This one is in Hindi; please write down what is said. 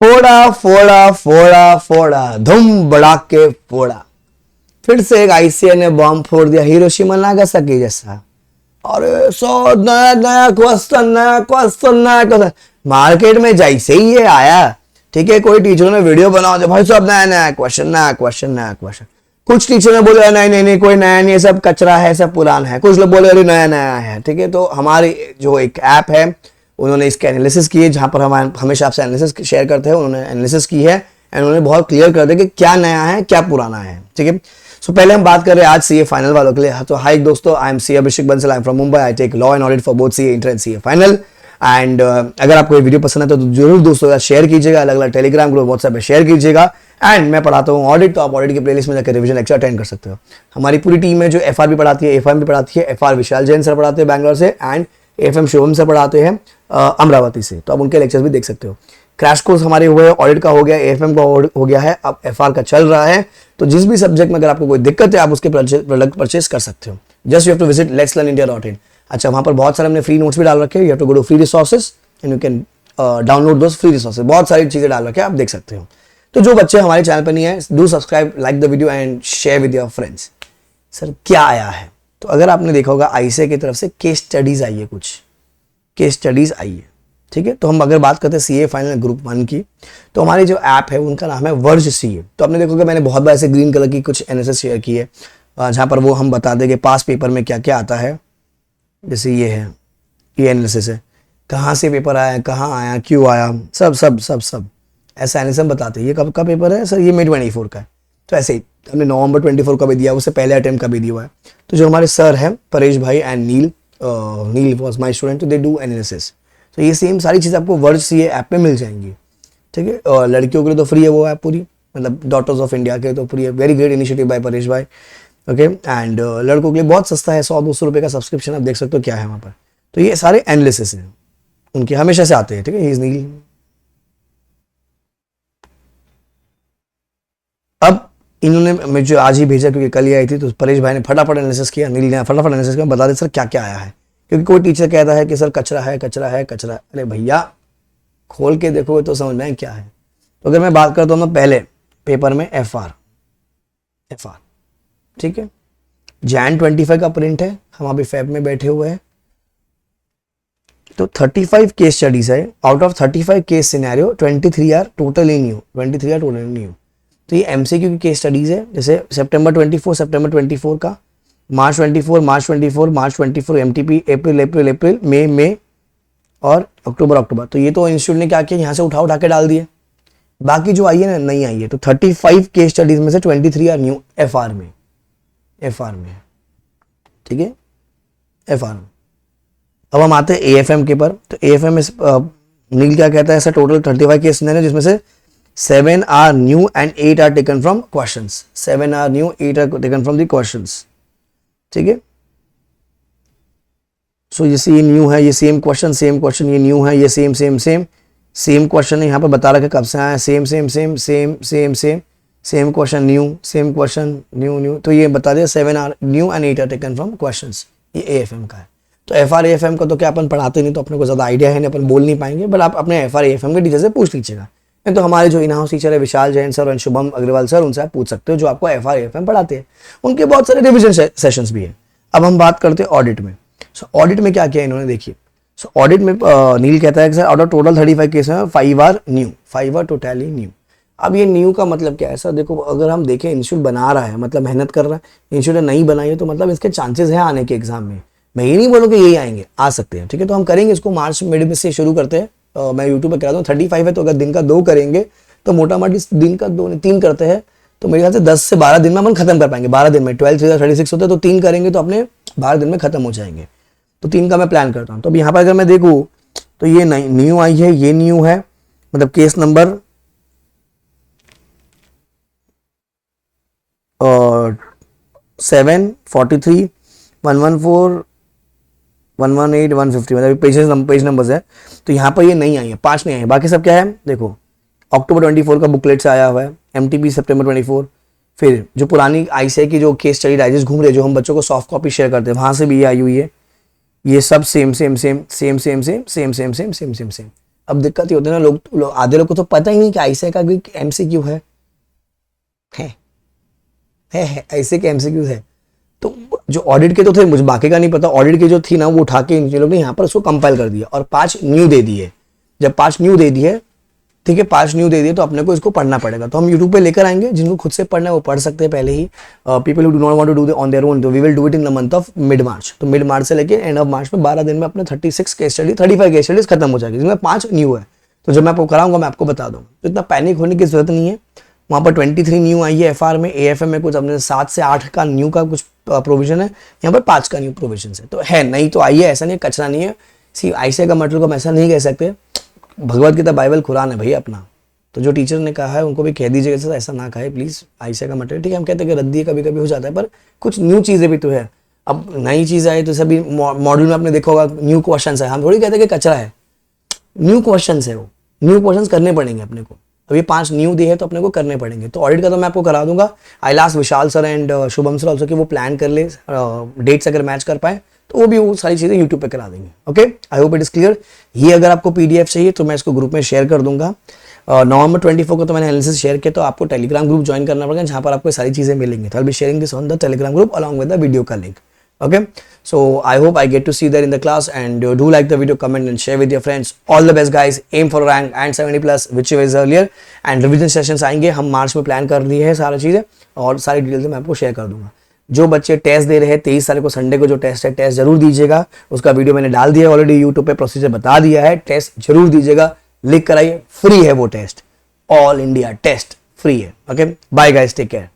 फोड़ा फोड़ा फोड़ा फोड़ा धूम बड़ाके फोड़ा। फिर से एक आईसीए ने बॉम्ब फोड़ दिया हिरोशिमा नागासाकी जैसा। अरे सो नया नया क्वेश्चन नया क्वेश्चन नया क्वेश्चन। मार्केट में जैसे ही ये आया, ठीक है, कोई टीचरों ने वीडियो बना दिया, भाई साहब नया नया क्वेश्चन नया क्वेश्चन नया क्वेश्चन। कुछ टीचर ने बोले नहीं नहीं नहीं कोई नया नहीं है, सब कचरा है, सब पुराना है। कुछ लोग बोले अरे नया नया है। ठीक है, तो हमारी जो एक ऐप है उन्होंने इसके एनालिसिस की है, जहां पर हम हमेशा आपसे एनालिसिस शेयर करते हैं, उन्होंने एनालिसिस की है एंड उन्होंने बहुत क्लियर कर दिया कि क्या नया है क्या पुराना है। ठीक है, सो पहले हम बात कर रहे हैं आज सीए फाइनल वालों के लिए। तो हाय दोस्तों, I am CA Abhishek Bansal, I am from Mumbai. I take law and audit for both CA inter and CA final. And अगर आपको ये वीडियो पसंद है तो जरूर दोस्तों शेयर कीजिएगा, अलग अलग टेलीग्राम ग्रुप व्हाट्सएप पे शेयर कीजिएगा। एंड मैं पढ़ाता हूँ ऑडिट, तो आप ऑडिट की प्लेलिस्ट में जाकर रिवीजन लेक्चर अटेंड कर सकते हो। हमारी पूरी टीम है जो एफआर भी पढ़ाती है, एफएम भी पढ़ाती है। एफआर विशाल जैन सर पढ़ाते हैं बैंगलोर से एंड एफएम शुभम सर पढ़ाते हैं अमरावती से, तो आप उनके लेक्चर्स भी देख सकते हो। क्रैश कोर्स हमारे हुए, ऑडिट का हो गया, एफएम का हो गया है, अब एफआर का चल रहा है। तो जिस भी सब्जेक्ट में अगर आपको कोई दिक्कत है आप उसके प्रोडक्ट परचेस कर सकते हो। Just you have to visit letslearnindia.in। अच्छा, वहां पर बहुत सारे हमने फ्री नोट्स भी डाल रखे हैं। You have to go to free resources and you can download those free resources. बहुत सारी चीजें डाल रखे हैं, आप देख सकते हो। तो जो बच्चे हमारे चैनल पर नहीं है, do subscribe, like the video and share with your friends. Sir क्या आया है, तो अगर आपने देखा होगा आईसीए की तरफ से केस स्टडीज आई है, कुछ केस स्टडीज आई है। ठीक है, तो हम अगर बात करते हैं सीए फाइनल ग्रुप 1 की, तो हमारी जो ऐप है उनका नाम है वर्ज सीए। तो आपने देखोगे मैंने बहुत बार ऐसे ग्रीन कलर की कुछ एनालिसिस शेयर की है, जहां पर वो हम बता देंगे पास पेपर में क्या क्या आता है। जैसे ये है, ये एनालिसिस है, कहाँ से पेपर आया, कहाँ आया, क्यों आया, सब सब सब सब ऐसा एनालिसिस हम बताते हैं। ये कब का पेपर है सर, ये मई 24 का है। तो ऐसे ही हमने नवंबर 24 का भी दिया, उससे पहले अटेम्प्ट का भी दिया हुआ है। तो जो हमारे सर हैं Paresh bhai and Neel was my student, तो दे डू एनालिसिस। तो ये सेम सारी चीज़ आपको वर्ज सीए ऐप पे मिल जाएंगी। ठीक है, और लड़कियों के लिए तो फ्री है वो ऐप पूरी, मतलब डॉटर्स ऑफ इंडिया के तो फ्री है। Very great initiative by Paresh bhai. Okay, and लड़कों के लिए बहुत सस्ता है, 100-200 रुपये का सब्सक्रिप्शन, आप देख सकते हो क्या है वहाँ पर। तो ये सारे एनालिसिस हैं उनके, हमेशा से आते हैं। ठीक है, ही इज नील। अब इन्होंने मुझे आज ही भेजा क्योंकि कल ही आई थी, तो परेश भाई ने फटाफट एनालिसिस किया, नील ने फटाफट एनालिसिस किया, बता दे सर क्या क्या आया है। क्योंकि कोई टीचर कहता है कि सर कचरा है कचरा है कचरा। अरे भैया खोल के देखोगे तो समझ में क्या है। तो अगर मैं बात करता हूँ पहले पेपर में एफआर, ठीक है, Jan 25 का प्रिंट है, हम अभी फेब में बैठे हुए हैं। तो 35 केस स्टडीज है, out of 35 case scenario 23 are totally new. तो ये एमसीक्यू की केस स्टडीज है। जैसे सितंबर 24 का, मार्च 24 एमटीपी, अप्रैल मई और अक्टूबर। तो ये तो इंस्टीट्यूट ने क्या किया, यहाँ से उठा के डाल दिए। बाकी जो आई है ना नहीं आई है। तो 35 केस स्टडीज में से 23 आर न्यू एफआर में। ठीक है, एफआर में। अब हम आते हैं एएफएम के पर। तो एएफएम में नील क्या कहता है, ऐसा टोटल 35 केस सिनेरियो, जिसमें से 7 are new and 8 are taken from questions. 7 are new, 8 are taken from the questions. ठीक है, सो जैसे ये न्यू है, ये सेम क्वेश्चन, ये न्यू है, ये सेम क्वेश्चन है। यहाँ पर बता रखा है कब से आया, सेम क्वेश्चन न्यू। तो ये बता दिया 7 are new and 8 are taken from questions. ये एएफएम का है। तो एफआर एएफएम का तो क्या अपन पढ़ाते नहीं, तो अपने को ज़्यादा आइडिया है नहीं, अपन बोल नहीं पाएंगे, बट आप अपने एफआर एएफएम के टीचर से पूछ लीजिएगा। नहीं तो हमारे जो इन हाउस टीचर है विशाल जैन सर और शुभम अग्रवाल सर, उनसे आप पूछ सकते हो, जो आपको एफआर एएफएम पढ़ाते हैं। उनके बहुत सारे रिविजन सेशंस भी है। अब हम बात करते हैं ऑडिट में। सो ऑडिट में क्या किया इन्होंने, देखिए। सो ऑडिट में नील कहता है कि sir out of total 35 case में 5 are new, 5 are totally new. अब ये न्यू का मतलब क्या है सर, देखो अगर हम देखें इंस्टीट्यूट बना रहा है मतलब मेहनत कर रहा है, इंस्टीट्यूट ने नहीं बनाई है तो मतलब इसके चांसेस हैं आने के एग्जाम में। मैं ये नहीं बोलूँ कि यही आएंगे, आ सकते हैं। ठीक है, तो हम करेंगे इसको मार्च मिड में से शुरू करते हैं। मैं यूट्यूब पे करा दूँ 35 है, तो अगर दिन का 2 करेंगे तो मोटा मोटी दिन का 3 करते हैं, तो मेरे ख्याल से 10 से 12 दिन में अपन खत्म कर पाएंगे। 12 दिन में 12 से 36 होते हैं, तो 3 करेंगे तो अपने 12 दिन में खत्म हो जाएंगे। तो 3 का मैं प्लान करता हूँ। तो अब यहाँ पर अगर मैं देखूँ तो ये न्यू आई है, ये न्यू है, मतलब केस नंबर 7, 43, 114, 118, 150, मतलब पेज नंबर्स है। तो यहाँ पर ये नहीं आई है, 5 नहीं आई है। बाकी सब क्या है देखो, अक्टूबर 24 का बुकलेट से आया हुआ है, एमटीपी सितंबर 24, फिर जो पुरानी आईसीआई की जो केस स्टडी डाइजेस्ट घूम रहे, जो हम बच्चों को सॉफ्ट कॉपी शेयर करते हैं, वहां से भी ये आई हुई है। ये सब सेम। अब दिक्कत ये होती है ना, आधे लोग को तो पता ही नहीं कि आईसीए का भी एमसीक्यू है ऐसे के एमसीक्यू है। तो जो ऑडिट के तो थे, मुझे बाकी का नहीं पता, ऑडिट के जो थी ना वो उठा के इन लोग ने यहाँ पर उसको कंपाइल कर दिया और 5 न्यू दे दिए। जब 5 न्यू दे दिए, ठीक है, 5 न्यू दे दिए तो अपने को इसको पढ़ना पड़ेगा। तो हम यूट्यूब पे लेकर आएंगे, जिनको खुद से पढ़ना है वो पढ़ सकते हैं पहले ही। People who do not want to do on their own, तो we will do it in the month of mid March. तो मिड मार्च से लेके एंड ऑफ मार्च में 12 दिन में अपने 36 केस स्टडी 35 केस स्टडीज खत्म हो जाएगी, जिसमें 5 न्यू है। तो जब मैं आपको कराऊंगा मैं आपको बता दूंगा, तो इतना पैनिक होने की जरूरत नहीं है। वहाँ पर 23 न्यू आई है एफआर में, एएफएम में कुछ अपने 7 से 8 का न्यू का कुछ प्रोविजन है, यहाँ पर 5 का न्यू प्रोविजन है। तो है नहीं तो आई है, ऐसा नहीं कचरा नहीं है। सी आईसीए का मतलब को हम ऐसा नहीं कह सकते, भगवत गीता बाइबल कुरान है भैया अपना। तो जो टीचर ने कहा है उनको भी कह दीजिएगा ऐसा ना कहे प्लीज। आईसीए का मटेरियल ठीक है, हम कहते हैं कि रद्दी कभी कभी हो जाता है, पर कुछ न्यू चीज़ें भी तो है। अब नई चीज़ आए तो सभी मॉड्यूल में आपने देखा होगा न्यू क्वेश्चन है, हम थोड़ी कहते हैं कि कचरा है, न्यू क्वेश्चन है, वो न्यू क्वेश्चन करने पड़ेंगे अपने को। अब ये 5 न्यू दिए हैं तो अपने को करने पड़ेंगे। तो ऑडिट का तो मैं आपको करा दूंगा। I last Vishal sir and Shubham sir also कि वो प्लान कर ले, डेट्स अगर मैच कर पाए तो वो भी वो सारी चीज़ें यूट्यूब पे करा देंगे। Okay, I hope it is clear. ये अगर आपको पीडीएफ चाहिए तो मैं इसको ग्रुप में शेयर कर दूंगा। नवंबर 24 को तो मैंने एनालिसिस शेयर किया, तो आपको टेलीग्राम ग्रुप ज्वाइन करना पड़ेगा, जहाँ पर आपको सारी चीज़ें मिलेंगी। तो I will be sharing this on the Telegram group along with the video का link. Okay, so I hope I get to see that in the class, and do like the video, comment and share with your friends. All the best guys, aim for rank and 70+ which was earlier, and revision sessions आएंगे, हम मार्च में प्लान कर दिए हैं सारी चीज़ें, और सारी डिटेल्स मैं आपको शेयर कर दूंगा। जो बच्चे टेस्ट दे रहे हैं 23 तारीख को संडे को जो टेस्ट है, टेस्ट जरूर दीजिएगा। उसका वीडियो मैंने डाल दिया है ऑलरेडी यूट्यूब पे, प्रोसीजर बता दिया है। टेस्ट जरूर दीजिएगा, लिख कर आइए, फ्री है वो test, all India test free है। Okay, bye guys, take care.